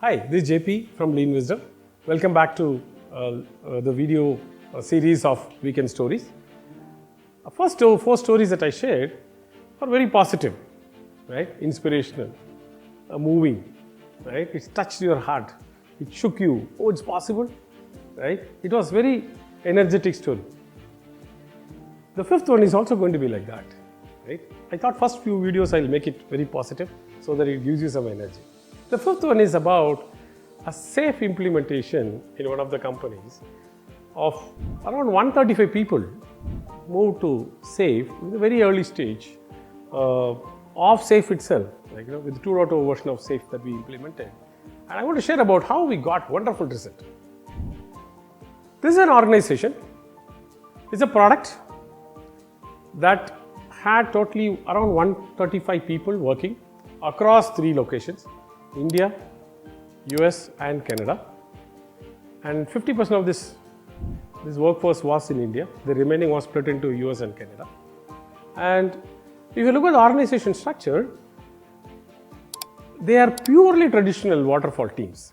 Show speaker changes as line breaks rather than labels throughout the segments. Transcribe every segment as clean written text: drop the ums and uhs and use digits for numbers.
Hi, this is JP from LeanWisdom. Welcome back to the video series of Weekend Stories. First four stories that I shared are very positive, right? Inspirational, moving, right? It touched your heart, it shook you. Oh, it's possible, right? It was very energetic story. The fifth one is also going to be like that, right? I thought first few videos I'll make it very positive so that it gives you some energy. The fifth one is about a safe implementation in one of the companies of around 135 people moved to SAFe in the very early stage of SAFe itself, like with the 2.0 version of SAFe that we implemented. And I want to share about how we got wonderful result. This is an organization. It's a product that had totally around 135 people working across 3 locations. India, US and Canada, and 50% of this workforce was in India. The remaining was split into US and Canada. And if you look at the organization structure, they are purely traditional waterfall teams,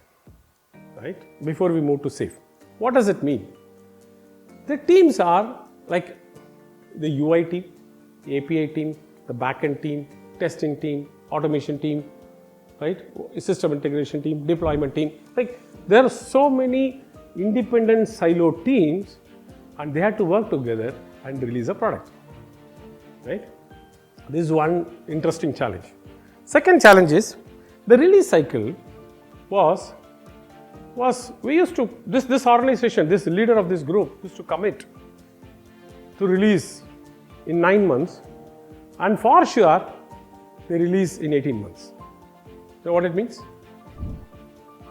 right? Before we move to SAFe. What does it mean? The teams are like the UI team, API team, the backend team, testing team, automation team, right? System integration team, deployment team. Like there are so many independent silo teams and they had to work together and release a product, right? This is one interesting challenge. Second challenge is the release cycle was we used to, this organization, this leader of this group used to commit to release in 9 months, and for sure they release in 18 months. You know what it means?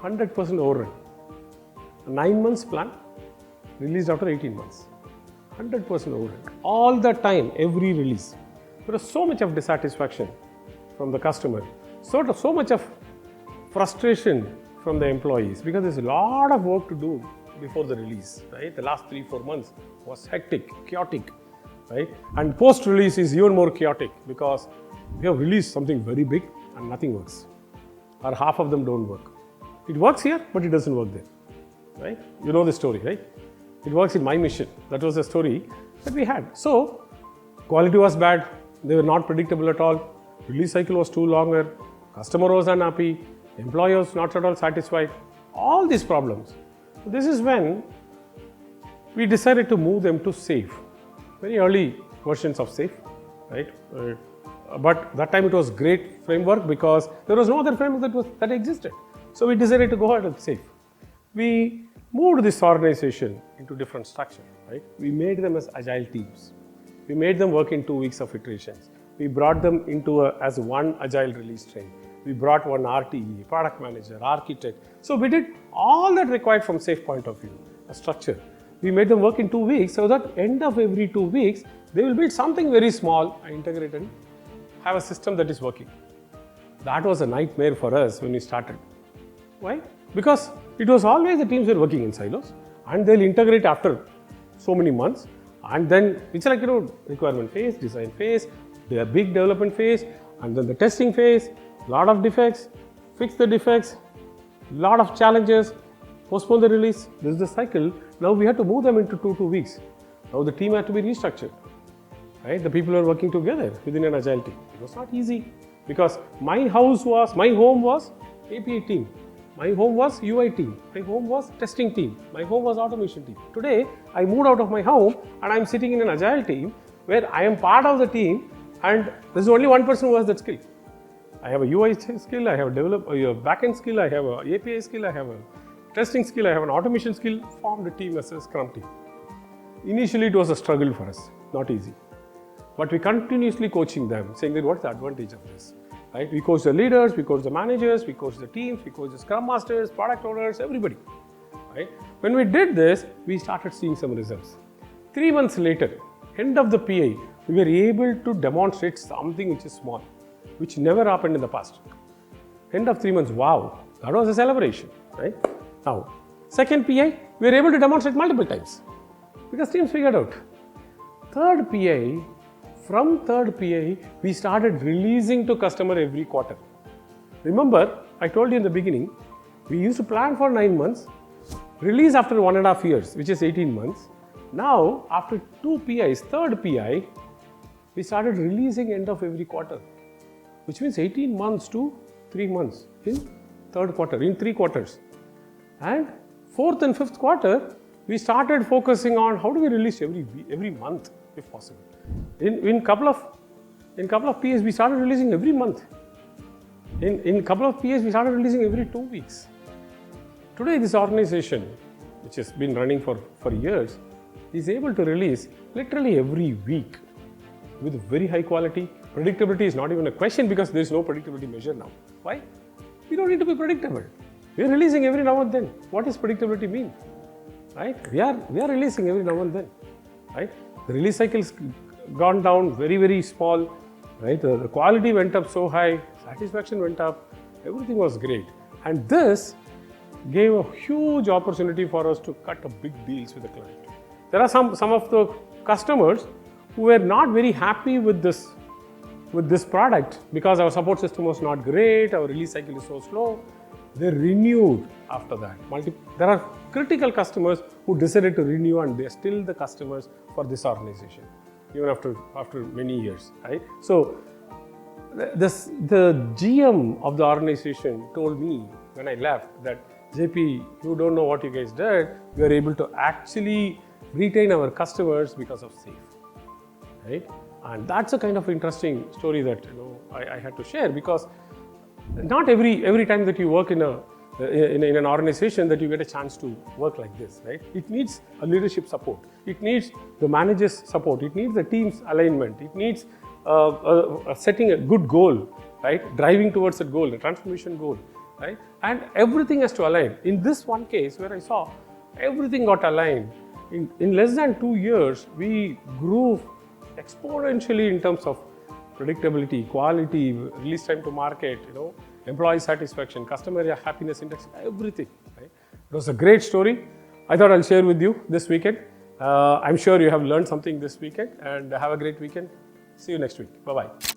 100% overrun. A 9 months plan released after 18 months. 100% overrun. All the time, every release. There was so much of dissatisfaction from the customer. So much of frustration from the employees because there's a lot of work to do before the release, right? The last 3-4 months was hectic, chaotic, right? And post-release is even more chaotic because we have released something very big and nothing works. Or half of them don't work. It works here, but it doesn't work there, right? You know the story, right? It works in my mission. That was the story that we had. So, quality was bad. They were not predictable at all. Release cycle was too longer. Customer was unhappy. Employee was not at all satisfied. All these problems. This is when we decided to move them to SAFe. Very early versions of SAFe, right? But that time it was great framework because there was no other framework that existed. So we decided to go ahead with SAFe. We moved this organization into different structure, right? We made them as agile teams. We made them work in 2 weeks of iterations. We brought them into as one Agile Release Train. We brought one RTE, product manager, architect. So we did all that required from SAFe point of view, a structure. We made them work in 2 weeks so that end of every 2 weeks, they will build something very small and integrate and have a system that is working. That was a nightmare for us when we started. Why? Because it was always the teams were working in silos and they'll integrate after so many months, and then it's like requirement phase, design phase, the big development phase, and then the testing phase, lot of defects, fix the defects, lot of challenges, postpone the release. This is the cycle. Now we have to move them into 2 weeks. Now the team had to be restructured. Right? The people are working together within an agile team. It was not easy because my home was API team, my home was UI team, my home was testing team, my home was automation team. Today, I moved out of my home and I'm sitting in an agile team where I am part of the team and there's only one person who has that skill. I have a UI skill, I have a backend skill, I have an API skill, I have a testing skill, I have an automation skill, formed a team as a Scrum team. Initially, it was a struggle for us, not easy. But we continuously coaching them, saying that what's the advantage of this, right? We coach the leaders, we coach the managers, we coach the teams, we coach the Scrum Masters, product owners, everybody, right? When we did this, we started seeing some results. 3 months later, end of the PI, we were able to demonstrate something which is small, which never happened in the past. End of 3 months, wow, that was a celebration, right? Now, second PI, we were able to demonstrate multiple times because teams figured out. Third PI, from third PI, we started releasing to customer every quarter. Remember, I told you in the beginning, We used to plan for 9 months, release after 1.5 years, which is 18 months. Now, after 2 PIs, third PI, we started releasing end of every quarter, which means 18 months to 3 months in third quarter, in 3 quarters. And fourth and fifth quarter, we started focusing on how do we release every month, if possible. In couple of PAs, we started releasing every month. In couple of PAs, we started releasing every 2 weeks. Today, this organization, which has been running for years, is able to release literally every week with very high quality. Predictability is not even a question because there is no predictability measure now. Why? We don't need to be predictable. We are releasing every now and then. What does predictability mean? Right? We are releasing every now and then. Right? The release cycle's gone down very small. Right? The quality went up so high, satisfaction went up, everything was great. And this gave a huge opportunity for us to cut a big deals with the client. There are some of the customers who were not very happy with this product because our support system was not great, our release cycle is so slow. They renewed after that. There are critical customers who decided to renew and they are still the customers for this organization, even after many years, right? So the GM of the organization told me when I left that, JP, you don't know what you guys did. We are able to actually retain our customers because of SAFE, right? And that's a kind of interesting story that I had to share, because not every time that you work in an organization that you get a chance to work like this, right? It needs a leadership support. It needs the manager's support. It needs the team's alignment. It needs setting a good goal, right? Driving towards that goal, the transformation goal, right? And everything has to align. In this one case where I saw everything got aligned, in less than 2 years, we grew exponentially in terms of predictability, quality, release time to market, employee satisfaction, customer happiness index, everything. Right? It was a great story. I thought I'll share with you this weekend. I'm sure you have learned something this weekend, and have a great weekend. See you next week. Bye-bye.